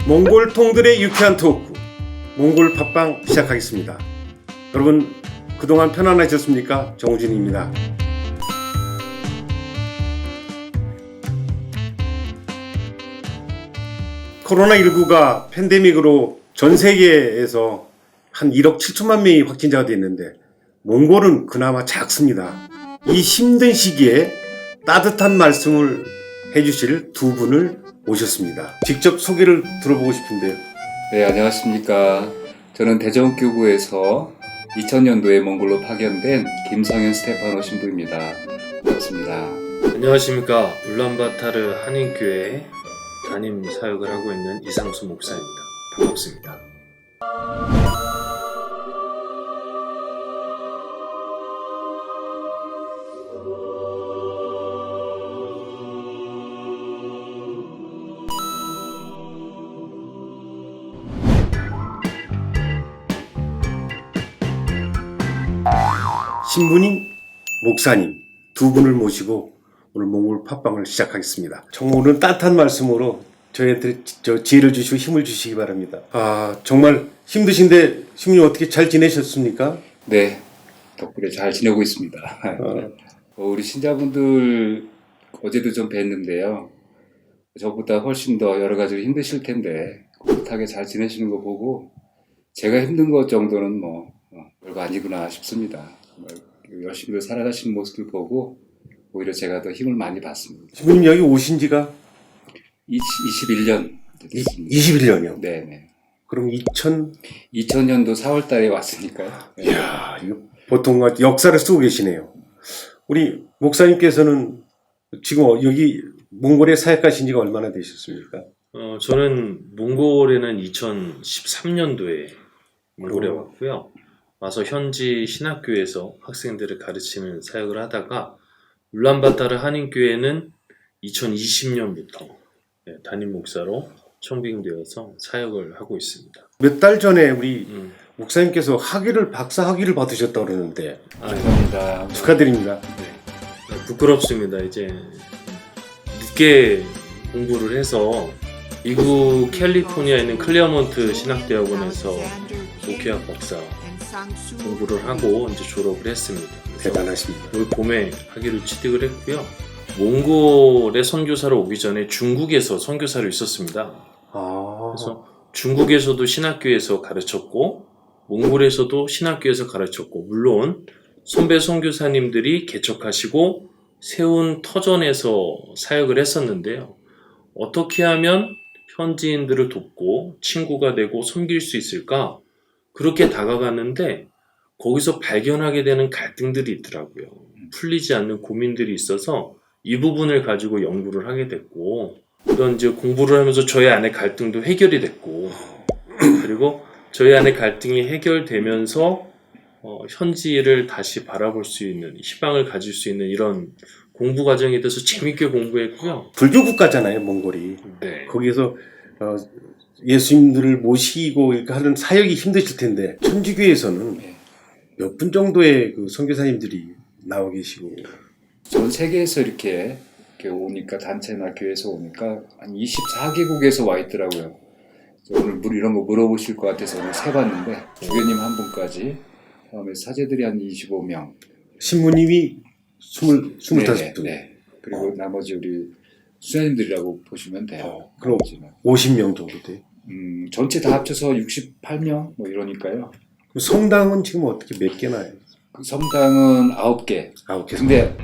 몽골 통들의 유쾌한 토크, 몽골 팟빵 시작하겠습니다. 여러분 그동안 편안하셨습니까? 정우진입니다. 코로나19가 팬데믹으로 전 세계에서 한 1억 7천만 명이 확진자가 됐는데 몽골은 그나마 작습니다. 이 힘든 시기에 따뜻한 말씀을 해주실 두 분을 모셨습니다. 직접 소개를 들어보고 싶은데요. 네, 안녕하십니까. 저는 대전교구에서 2000년도에 몽골로 파견된 김성현 스테파노 신부입니다. 반갑습니다. 안녕하십니까. 울란바타르 한인교회 담임 사역을 하고 있는 이상수 목사입니다. 반갑습니다. 신부님, 목사님 두 분을 모시고 오늘 몽골 팟빵을 시작하겠습니다. 정말 오늘 따뜻한 말씀으로 저희한테 지혜를 주시고 힘을 주시기 바랍니다. 정말 힘드신데 신부님 어떻게 잘 지내셨습니까? 네, 덕분에 잘 지내고 있습니다. 우리 신자분들 어제도 좀 뵀는데요. 저보다 훨씬 더 여러 가지로 힘드실 텐데 꿋꿋하게 잘 지내시는 거 보고 제가 힘든 것 정도는 별거 아니구나 싶습니다. 열심히 살아가시는 모습을 보고 오히려 제가 더 힘을 많이 받습니다. 신부님 여기 오신 지가 21년 됐습니다. 21년이요? 네네. 그럼 2000년도 4월 달에 왔으니까요. 네. 이야, 이거 보통 역사를 쓰고 계시네요. 우리 목사님께서는 지금 여기 몽골에 사역하신 지가 얼마나 되셨습니까? 저는 몽골에는 2013년도에 몽골에 왔고요. 와서 현지 신학교에서 학생들을 가르치는 사역을 하다가 울란바타르 한인교회는 2020년부터 담임 목사로 청빙되어서 사역을 하고 있습니다. 몇 달 전에 우리 목사님께서 박사 학위를 받으셨다고 그러는데 감사합니다. 축하드립니다. 네. 부끄럽습니다. 이제 늦게 공부를 해서 미국 캘리포니아에 있는 클리어몬트 신학대학원에서 목회학 박사 공부를 하고 이제 졸업을 했습니다. 대단하십니다. 올 봄에 학위를 취득을 했고요. 몽골에 선교사로 오기 전에 중국에서 선교사로 있었습니다. 그래서 중국에서도 신학교에서 가르쳤고 몽골에서도 신학교에서 가르쳤고 물론 선배 선교사님들이 개척하시고 세운 터전에서 사역을 했었는데요. 어떻게 하면 현지인들을 돕고 친구가 되고 섬길 수 있을까? 그렇게 다가갔는데 거기서 발견하게 되는 갈등들이 있더라고요. 풀리지 않는 고민들이 있어서 이 부분을 가지고 연구를 하게 됐고 그런 이제 공부를 하면서 저희 안의 갈등도 해결이 됐고 그리고 저희 안의 갈등이 해결되면서 현지를 다시 바라볼 수 있는 희망을 가질 수 있는 이런 공부 과정에 대해서 재밌게 공부했고요. 불교 국가잖아요, 몽골이. 네. 거기에서 예수님들을 모시고 이렇게 하는 사역이 힘드실 텐데 천주교에서는 몇 분 정도의 그 선교사님들이 나와 계시고 전 세계에서 이렇게 오니까 단체나 교회에서 오니까 한 24개국에서 와 있더라고요. 오늘 이런 거 물어보실 것 같아서 오늘 세봤는데 주교님 한 분까지 다음에 사제들이 한 25명, 신부님이 25분. 네. 그리고 나머지 우리 수녀님들이라고 보시면 돼요. 그럼 나머지는. 50명 정도 돼요. 전체 다 합쳐서 68명 이러니까요. 성당은 지금 어떻게 몇 개나요? 그 성당은 9개. 9개. 근데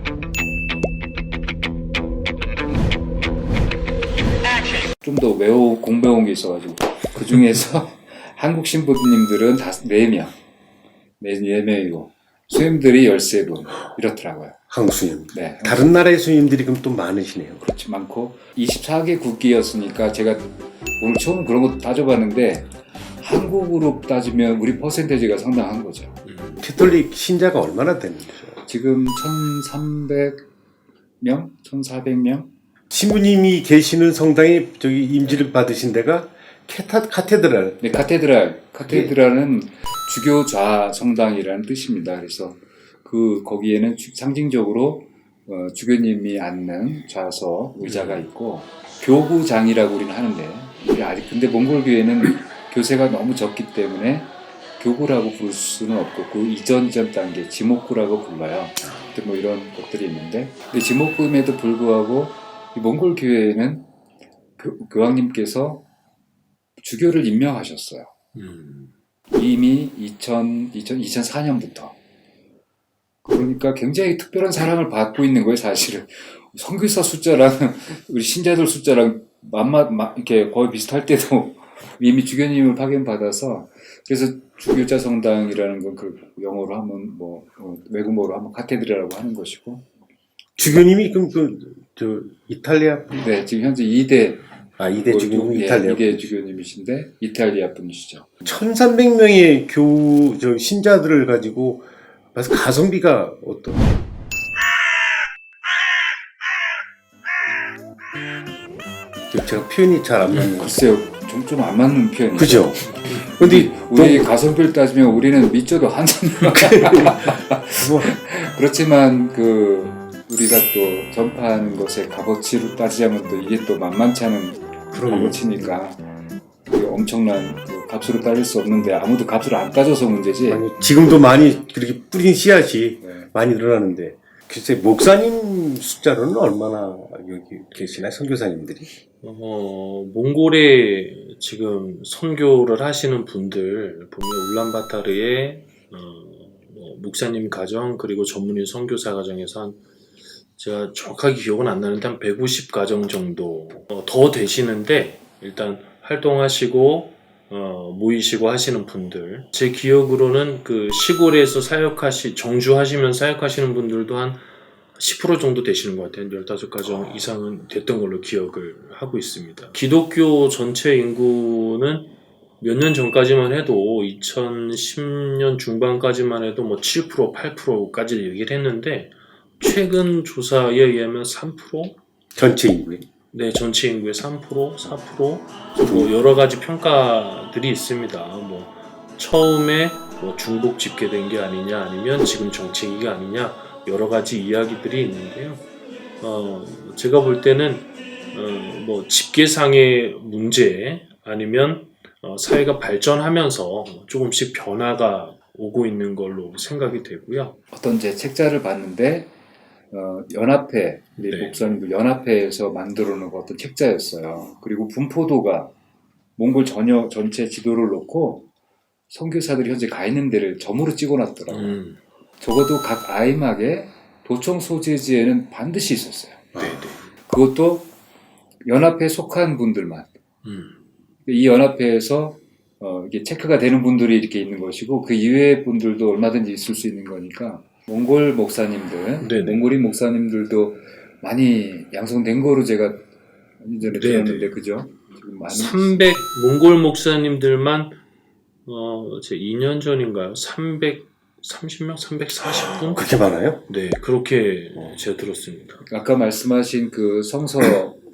좀 더 공부해온 게 있어가지고 그 중에서 한국 신부님들은 4명, 4명이고 수님들이 13분 이렇더라고요. 한국 수님. 네. 다른 나라의 수님들이 그럼 또 많으시네요. 그렇지 많고 24개 국기였으니까 제가 오늘 처음 그런 것도 따져봤는데 한국으로 따지면 우리 퍼센테이지가 상당한 거죠. 캐톨릭 신자가 얼마나 되는 거죠? 지금 1,300명? 1,400명? 신부님이 계시는 성당에 임지를 받으신 데가 카테드랄. 네, 카테드랄은 주교 좌 성당이라는 뜻입니다. 그래서 거기에는 상징적으로 주교님이 앉는 좌석 의자가 있고 교구장이라고 우리는 하는데 아직 근데 몽골 교회는 교세가 너무 적기 때문에 교구라고 부를 수는 없고 그 이전 단계 지목구라고 불러요. 뭐 이런 것들이 있는데 근데 지목구임에도 불구하고 이 몽골 교회에는 교황님께서 주교를 임명하셨어요. 이미 2004년부터. 그러니까 굉장히 특별한 사랑을 받고 있는 거예요, 사실은. 선교사 숫자랑 우리 신자들 숫자랑 이렇게 거의 비슷할 때도 이미 주교님을 파견받아서 그래서 주교자 성당이라는 건 그 영어로 하면 외국어로 하면 카테드라라고 하는 것이고 주교님이 그럼 이탈리아 분? 네, 지금 현재 2대 2대 주교님 이탈리아 2대 주교님이신데 이탈리아 분이시죠. 1300명의 신자들을 가지고 그래서 가성비가 어떤? 제가 표현이 잘 안 맞는 것 같아요. 글쎄요, 좀 안 맞는 표현이죠. 그죠? 근데 우리 가성비를 따지면 우리는 밑져도 한참 그렇지만 우리가 또 전파하는 것의 값어치로 따지자면 또 이게 또 만만치 않은 값어치니까 엄청난 값으로 따질 수 없는데 아무도 값을 안 따져서 문제지. 아니, 지금도 많이 그렇게 뿌린 씨앗이 네. 많이 늘어나는데 글쎄 목사님 숫자로는 얼마나 여기 계시나요? 선교사님들이? 몽골에 지금 선교를 하시는 분들 보면 울란바타르에 목사님 가정 그리고 전문인 선교사 가정에서 제가 정확하게 기억은 안 나는데 한 150 가정 정도 더 되시는데 일단 활동하시고 모이시고 하시는 분들 제 기억으로는 그 시골에서 정주하시면 사역하시는 분들도 한 10% 정도 되시는 것 같아요. 15가정 이상은 됐던 걸로 기억을 하고 있습니다. 기독교 전체 인구는 몇 년 전까지만 해도 2010년 중반까지만 해도 7%, 8%까지 얘기를 했는데 최근 조사에 의하면 3%? 전체 인구에? 네, 전체 인구의 3%, 4%? 여러 가지 평가들이 있습니다. 처음에 중복 집계된 게 아니냐, 아니면 지금 정책이가 아니냐, 여러 가지 이야기들이 있는데요. 제가 볼 때는 집계상의 문제 아니면 사회가 발전하면서 조금씩 변화가 오고 있는 걸로 생각이 되고요. 어떤 제 책자를 봤는데 연합회, 우리 네. 목사님들 연합회에서 만들어 놓은 어떤 책자였어요. 그리고 분포도가 몽골 전체 지도를 놓고 선교사들이 현재 가 있는 데를 점으로 찍어놨더라고요. 적어도 각 아이막에 도청 소재지에는 반드시 있었어요. 네네. 그것도 연합회에 속한 분들만. 이 연합회에서 이게 체크가 되는 분들이 이렇게 있는 것이고 그 이외의 분들도 얼마든지 있을 수 있는 거니까 몽골 목사님들, 네네. 몽골인 목사님들도 많이 양성된 거로 제가 전에 들었는데 네네. 그죠? 지금 많이 300 몽골 목사님들만 제 2년 전인가요? 330명, 340분? 그렇게 많아요? 네, 그렇게 제가 들었습니다. 아까 말씀하신 그 성서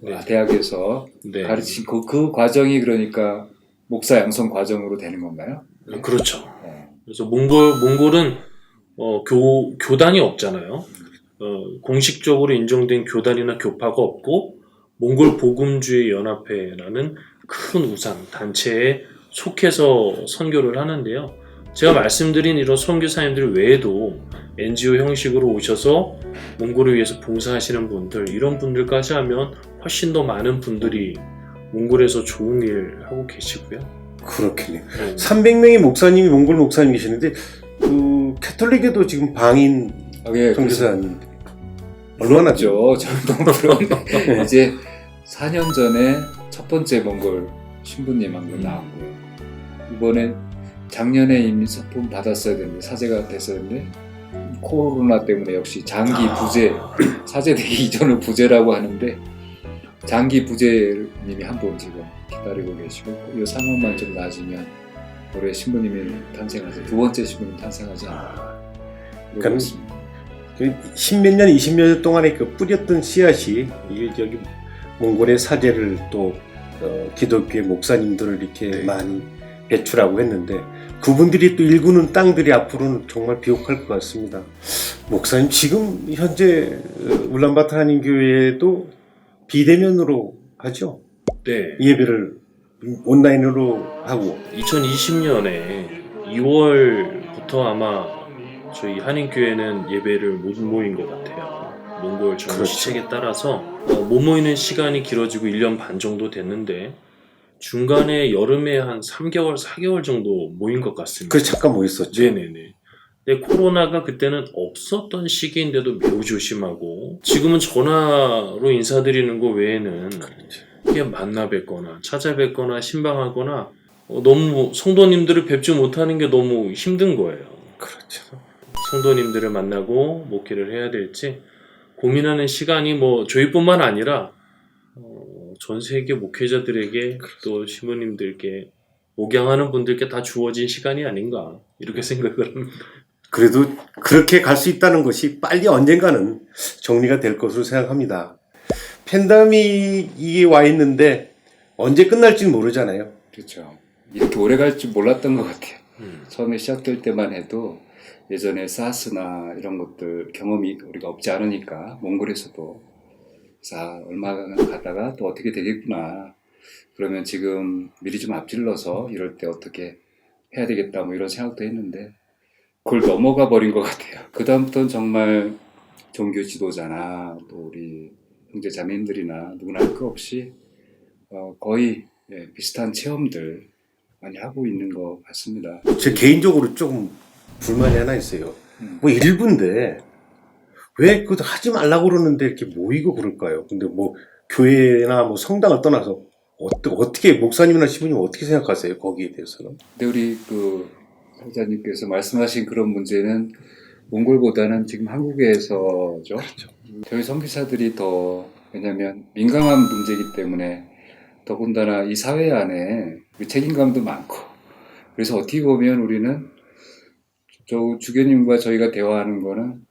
네. 대학에서 네, 가르친 그 과정이 그러니까 목사 양성 과정으로 되는 건가요? 그렇죠. 그래서 몽골은 교단이 없잖아요. 공식적으로 인정된 교단이나 교파가 없고 몽골 복음주의 연합회라는 큰 우상 단체에 속해서 선교를 하는데요. 제가 말씀드린 이런 선교사님들 외에도 NGO 형식으로 오셔서 몽골을 위해서 봉사하시는 분들, 이런 분들까지 하면 훨씬 더 많은 분들이 몽골에서 좋은 일 하고 계시고요. 그렇겠네요. 300명의 목사님이 몽골 목사님이시는데 캐톨릭에도 지금 방인 예, 선교사님 얼마나 죠 너무 부러운데 이제 4년 전에 첫 번째 몽골 신부님 한 분 나왔고요. 이번에 작년에 이미 선품 받았어야 되는데 사제가 됐어야 되는데 코로나 때문에 역시 장기 부재 사제되기 이전은 부재라고 하는데 장기 부재님이 한 분 지금 기다리고 계시고 이 상황만 좀 나아지면 올해 신부님이 탄생하지 두 번째 신부님 탄생하지 않을까 그렇습니다. 10몇 년, 20몇 년 동안에 그 뿌렸던 씨앗이 여기 몽골의 사제를 또 기독교의 목사님들을 이렇게 많이 배출하고 했는데 그분들이 또 일구는 땅들이 앞으로는 정말 비옥할 것 같습니다. 목사님 지금 현재 울란바토르 한인교회도 비대면으로 하죠? 네. 예배를 온라인으로 하고. 2020년에 2월부터 아마 저희 한인교회는 예배를 못 모인 것 같아요. 몽골 정부 그렇죠. 시책에 따라서 못 모이는 시간이 길어지고 1년 반 정도 됐는데 중간에 여름에 한 3개월, 4개월 정도 모인 것 같습니다. 그래 잠깐 뭐 있었죠. 네네네. 근데 코로나가 그때는 없었던 시기인데도 매우 조심하고 지금은 전화로 인사드리는 거 외에는 그냥 만나 뵙거나 찾아뵙거나 신방하거나 너무 성도님들을 뵙지 못하는 게 너무 힘든 거예요. 그렇죠. 성도님들을 만나고 목회를 해야 될지 고민하는 시간이 뭐 저희뿐만 아니라 전 세계 목회자들에게 또 신부님들께 목양하는 분들께 다 주어진 시간이 아닌가 이렇게 생각을 합니다. 그래도 그렇게 갈 수 있다는 것이 빨리 언젠가는 정리가 될 것으로 생각합니다. 팬데믹이 와 있는데 언제 끝날지 모르잖아요. 그렇죠. 이렇게 오래 갈 줄 몰랐던 것 같아요. 처음에 시작될 때만 해도 예전에 사스나 이런 것들 경험이 우리가 없지 않으니까 몽골에서도 얼마 가다가 또 어떻게 되겠구나. 그러면 지금 미리 좀 앞질러서 이럴 때 어떻게 해야 되겠다 뭐 이런 생각도 했는데 그걸 넘어가 버린 것 같아요. 그 다음부터는 정말 종교 지도자나 또 우리 형제 자매님들이나 누구나 할 거 없이 거의 비슷한 체험들 많이 하고 있는 것 같습니다. 제 개인적으로 조금 불만이 하나 있어요. 뭐 일부인데 왜 그것도 하지 말라고 그러는데 이렇게 모이고 그럴까요? 근데 뭐 교회나 뭐 성당을 떠나서 어떻게 목사님이나 신부님 어떻게 생각하세요? 거기에 대해서는? 근데 우리 사장님께서 말씀하신 그런 문제는 몽골보다는 지금 한국에서죠. 그렇죠. 저희 선교사들이 더 왜냐하면 민감한 문제이기 때문에 더군다나 이 사회 안에 책임감도 많고 그래서 어떻게 보면 우리는 저 주교님과 저희가 대화하는 거는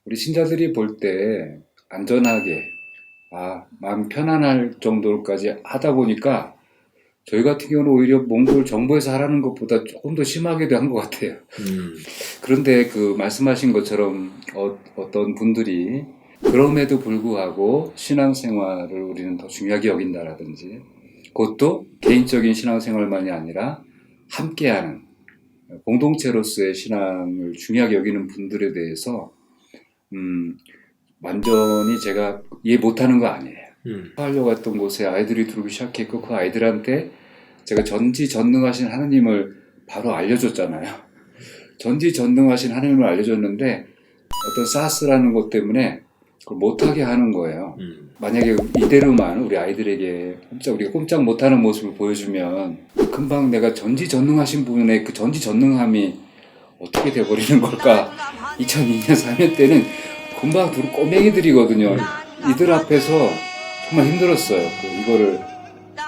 우리 신자들이 볼 때 안전하게 마음 편안할 정도까지 하다 보니까 저희 같은 경우는 오히려 몽골 정부에서 하라는 것보다 조금 더 심하게도 한 것 같아요. 그런데 그 말씀하신 것처럼 어떤 분들이 그럼에도 불구하고 신앙생활을 우리는 더 중요하게 여긴다라든지 그것도 개인적인 신앙생활만이 아니라 함께하는 공동체로서의 신앙을 중요하게 여기는 분들에 대해서 완전히 제가 이해 못하는 거 아니에요. 하려고 했던 곳에 아이들이 들어오기 시작했고 그 아이들한테 제가 전지전능하신 하나님을 바로 알려줬잖아요. 전지전능하신 하나님을 알려줬는데 어떤 사스라는 것 때문에 그걸 못하게 하는 거예요. 만약에 이대로만 우리 아이들에게 우리가 꼼짝 못하는 모습을 보여주면 금방 내가 전지전능하신 분의 그 전지전능함이 어떻게 돼버리는 걸까. 2002년 3년 때는 금방 두루 꼬맹이들이거든요. 이들 앞에서 정말 힘들었어요. 이거를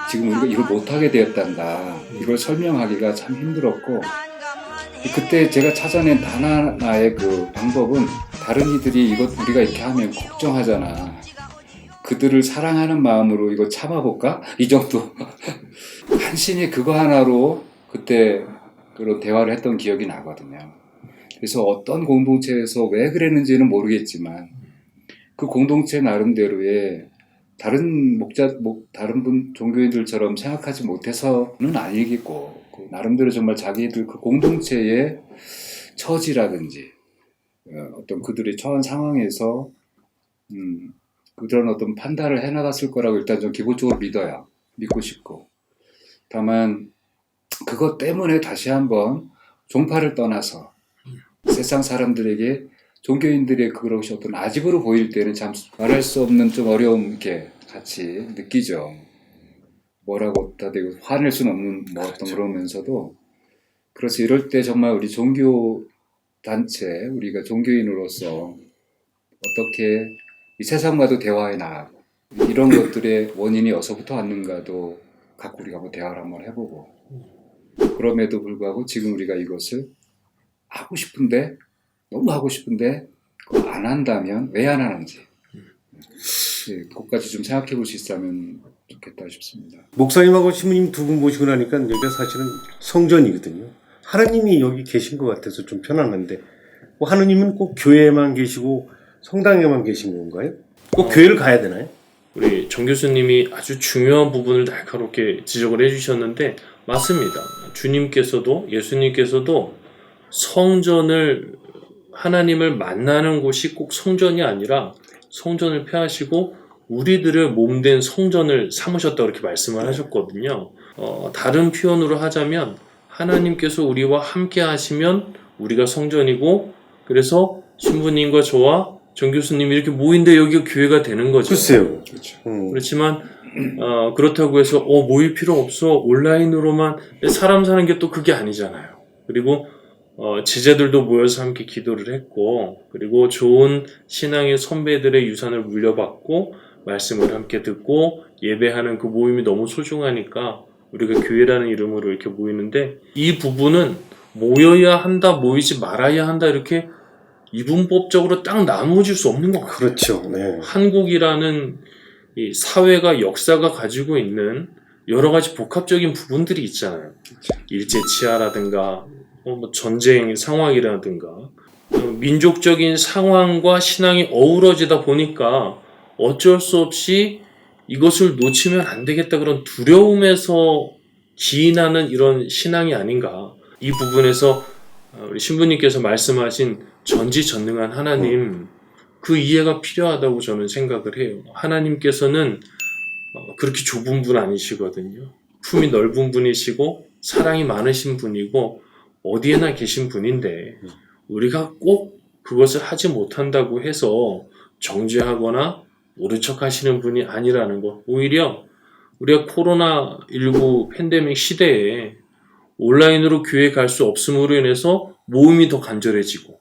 지금 우리가 이걸 못하게 되었단다. 이걸 설명하기가 참 힘들었고 그때 제가 찾아낸 단 하나의 그 방법은 다른 이들이 이것 우리가 이렇게 하면 걱정하잖아. 그들을 사랑하는 마음으로 이거 참아볼까? 이 정도. 한신이 그거 하나로 그때 그런 대화를 했던 기억이 나거든요. 그래서 어떤 공동체에서 왜 그랬는지는 모르겠지만 그 공동체 나름대로의 다른 다른 분 종교인들처럼 생각하지 못해서는 아니겠고 나름대로 정말 자기들 그 공동체의 처지라든지 어떤 그들이 처한 상황에서 그런 어떤 판단을 해나갔을 거라고 일단 좀 기본적으로 믿고 싶고 다만 그것 때문에 다시 한번 종파를 떠나서 세상 사람들에게 종교인들의 그것이 어떤 아집으로 보일 때는 참 말할 수 없는 좀 어려움 이렇게 같이 느끼죠. 뭐라고 다들 화낼 수는 없는 뭐 어떤 그러면서도 그래서 이럴 때 정말 우리 종교 단체 우리가 종교인으로서 어떻게 이 세상과도 대화해 나가고 이런 것들의 원인이 어디서부터 왔는가도 갖고 우리가 한번 대화를 한번 해보고 그럼에도 불구하고 지금 우리가 이것을 하고 싶은데 너무 하고 싶은데 그거 안 한다면 왜 안 하는지 그것까지 좀 생각해 볼 수 있다면 좋겠다 싶습니다. 목사님하고 신부님 두 분 모시고 나니까 여기가 사실은 성전이거든요. 하나님이 여기 계신 것 같아서 좀 편안한데 하나님은 꼭 교회에만 계시고 성당에만 계신 건가요? 꼭 교회를 가야 되나요? 우리 정 교수님이 아주 중요한 부분을 날카롭게 지적을 해주셨는데 맞습니다. 주님께서도 예수님께서도 성전을 하나님을 만나는 곳이 꼭 성전이 아니라 성전을 폐하시고 우리들을 몸된 성전을 삼으셨다고 이렇게 말씀을 하셨거든요. 다른 표현으로 하자면 하나님께서 우리와 함께 하시면 우리가 성전이고 그래서 신부님과 저와 정 교수님이 이렇게 모인데 여기가 교회가 되는 거죠. 글쎄요. 그렇죠. 그렇지만 그렇다고 해서 모일 필요 없어 온라인으로만 사람 사는 게 또 그게 아니잖아요. 그리고 제자들도 모여서 함께 기도를 했고 그리고 좋은 신앙의 선배들의 유산을 물려받고 말씀을 함께 듣고 예배하는 그 모임이 너무 소중하니까 우리가 교회라는 이름으로 이렇게 모이는데 이 부분은 모여야 한다 모이지 말아야 한다 이렇게 이분법적으로 딱 나누어질 수 없는 것 같아요. 그렇죠. 네. 한국이라는 이 사회가 역사가 가지고 있는 여러 가지 복합적인 부분들이 있잖아요. 일제치하라든가 뭐 전쟁 상황이라든가 민족적인 상황과 신앙이 어우러지다 보니까 어쩔 수 없이 이것을 놓치면 안 되겠다 그런 두려움에서 기인하는 이런 신앙이 아닌가. 이 부분에서 우리 신부님께서 말씀하신 전지전능한 하나님 그 이해가 필요하다고 저는 생각을 해요. 하나님께서는 그렇게 좁은 분 아니시거든요. 품이 넓은 분이시고 사랑이 많으신 분이고 어디에나 계신 분인데 우리가 꼭 그것을 하지 못한다고 해서 정죄하거나 모른 척 하시는 분이 아니라는 것. 오히려 우리가 코로나19 팬데믹 시대에 온라인으로 교회 갈 수 없음으로 인해서 모임이 더 간절해지고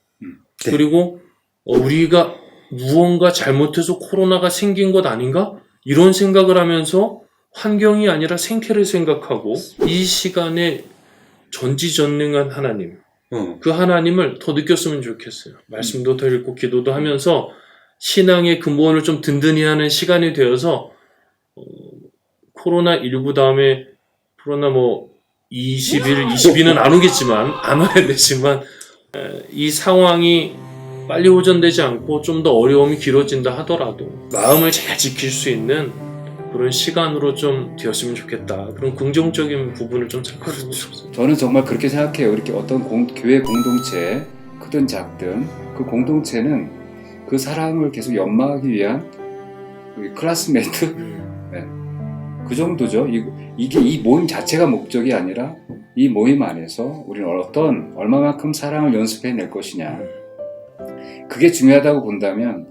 네. 그리고 우리가 무언가 잘못해서 코로나가 생긴 것 아닌가? 이런 생각을 하면서 환경이 아니라 생태를 생각하고 이 시간에 전지전능한 하나님 그 하나님을 더 느꼈으면 좋겠어요. 말씀도 더 읽고 기도도 하면서 신앙의 근본을 좀 든든히 하는 시간이 되어서 코로나19 다음에 코로나 20일, 22는 안 오겠지만 안 와야 되지만 이 상황이 빨리 호전되지 않고 좀 더 어려움이 길어진다 하더라도 마음을 잘 지킬 수 있는 그런 시간으로 좀 되었으면 좋겠다. 그런 긍정적인 부분을 좀 찾아보고 싶습니다. 저는 정말 그렇게 생각해요. 이렇게 어떤 교회 공동체, 크든 작든 그 공동체는 그 사랑을 계속 연마하기 위한 클래스메이트 그 정도죠. 이게 이 모임 자체가 목적이 아니라 이 모임 안에서 우리는 얼마만큼 사랑을 연습해낼 것이냐. 그게 중요하다고 본다면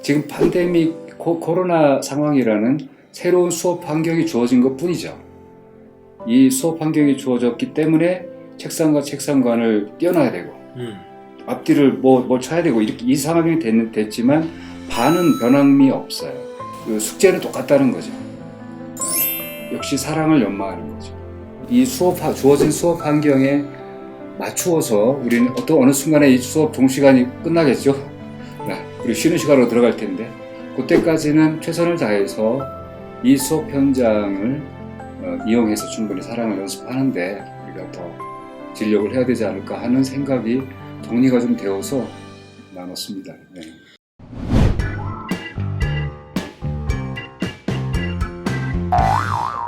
지금 팬데믹 코로나 상황이라는 새로운 수업 환경이 주어진 것 뿐이죠. 이 수업 환경이 주어졌기 때문에 책상과 책상 간을 띄어놔야 되고 앞뒤를 뭘 쳐야 되고 이렇게 이 상황이 됐지만 반은 변함이 없어요. 그 숙제는 똑같다는 거죠. 역시 사랑을 연마하는 거죠. 이 주어진 수업 환경에 맞추어서 우리는 어느 순간에 이 수업 동시간이 끝나겠죠. 우리 쉬는 시간으로 들어갈 텐데 그때까지는 최선을 다해서 이 수업 현장을 이용해서 충분히 사랑을 연습하는데 우리가 더 진력을 해야 되지 않을까 하는 생각이 정리가 좀 되어서 나눴습니다. 네.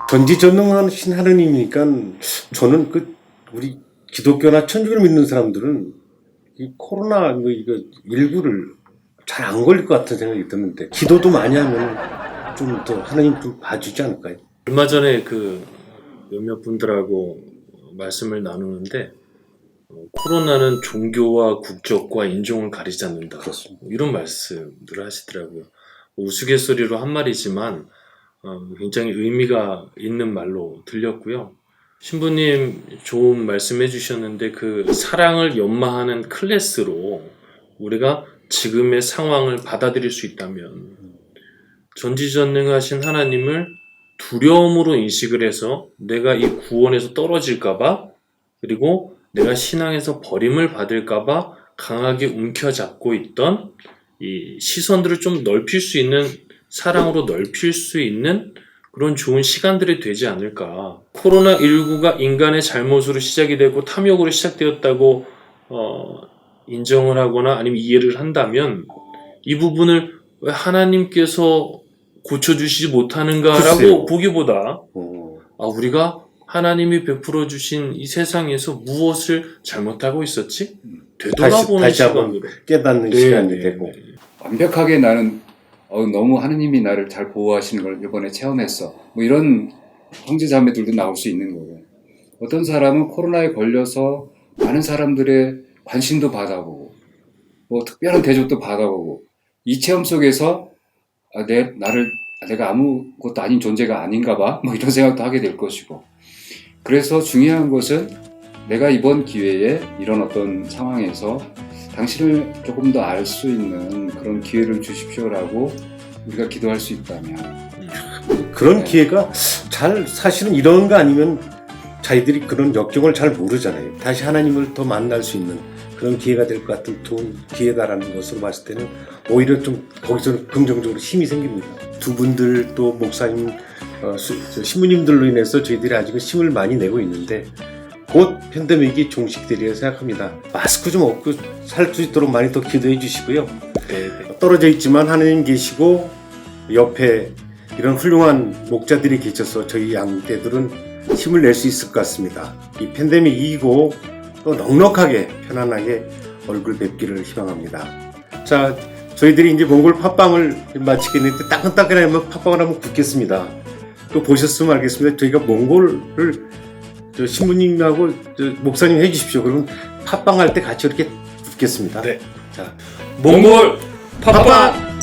전지전능하신 하느님이니까 저는 우리 기독교나 천주교를 믿는 사람들은 이 코로나 이거 19를 잘 안 걸릴 것 같은 생각이 드는데 기도도 많이 하면 좀 더 하나님 좀 봐주지 않을까요? 얼마 전에 몇몇 분들하고 말씀을 나누는데 코로나는 종교와 국적과 인종을 가리지 않는다. 그렇습니다. 이런 말씀들을 하시더라고요. 우스갯소리로 한 말이지만 굉장히 의미가 있는 말로 들렸고요. 신부님 좋은 말씀 해주셨는데 그 사랑을 연마하는 클래스로 우리가 지금의 상황을 받아들일 수 있다면 전지전능하신 하나님을 두려움으로 인식을 해서 내가 이 구원에서 떨어질까봐 그리고 내가 신앙에서 버림을 받을까봐 강하게 움켜잡고 있던 이 시선들을 좀 넓힐 수 있는 사랑으로 넓힐 수 있는 그런 좋은 시간들이 되지 않을까. 코로나19가 인간의 잘못으로 시작이 되고 탐욕으로 시작되었다고 인정을 하거나 아니면 이해를 한다면 이 부분을 왜 하나님께서 고쳐주시지 못하는가라고 글쎄요. 보기보다 어, 우리가 하나님이 베풀어 주신 이 세상에서 무엇을 잘못하고 있었지? 되돌아보는 다시 한번 시간으로. 깨닫는 네, 시간이 네, 되고. 네. 완벽하게 나는 너무 하느님이 나를 잘 보호하시는 걸 이번에 체험했어. 뭐 이런 형제자매들도 나올 수 있는 거고. 어떤 사람은 코로나에 걸려서 많은 사람들의 관심도 받아보고, 뭐 특별한 대접도 받아보고, 이 체험 속에서 내가 아무것도 아닌 존재가 아닌가 봐. 뭐 이런 생각도 하게 될 것이고. 그래서 중요한 것은 내가 이번 기회에 이런 어떤 상황에서 당신을 조금 더 알 수 있는 그런 기회를 주십시오라고 우리가 기도할 수 있다면 그런 네. 기회가 사실은 이런 거 아니면 자기들이 그런 역경을 잘 모르잖아요. 다시 하나님을 더 만날 수 있는 그런 기회가 될 것 같은 좋은 기회다라는 것으로 봤을 때는 오히려 좀 거기서 긍정적으로 힘이 생깁니다. 두 분들 또 목사님, 신부님들로 인해서 저희들이 아직은 힘을 많이 내고 있는데 곧 팬데믹이 종식되리라 생각합니다. 마스크 좀 없고 살 수 있도록 많이 더 기도해 주시고요. 네, 네. 떨어져 있지만 하나님 계시고 옆에 이런 훌륭한 목자들이 계셔서 저희 양떼들은 힘을 낼 수 있을 것 같습니다. 이 팬데믹 이기고 또 넉넉하게 편안하게 얼굴 뵙기를 희망합니다. 자, 저희들이 이제 몽골 팟빵을 마치겠는데 따끈따끈하면 팟빵을 한번 굽겠습니다. 또 보셨으면 알겠습니다. 저희가 몽골을 신부님하고 목사님 해주십시오. 그러면 팟빵 할 때 같이 이렇게 굽겠습니다. 네. 자, 몽골 팟빵!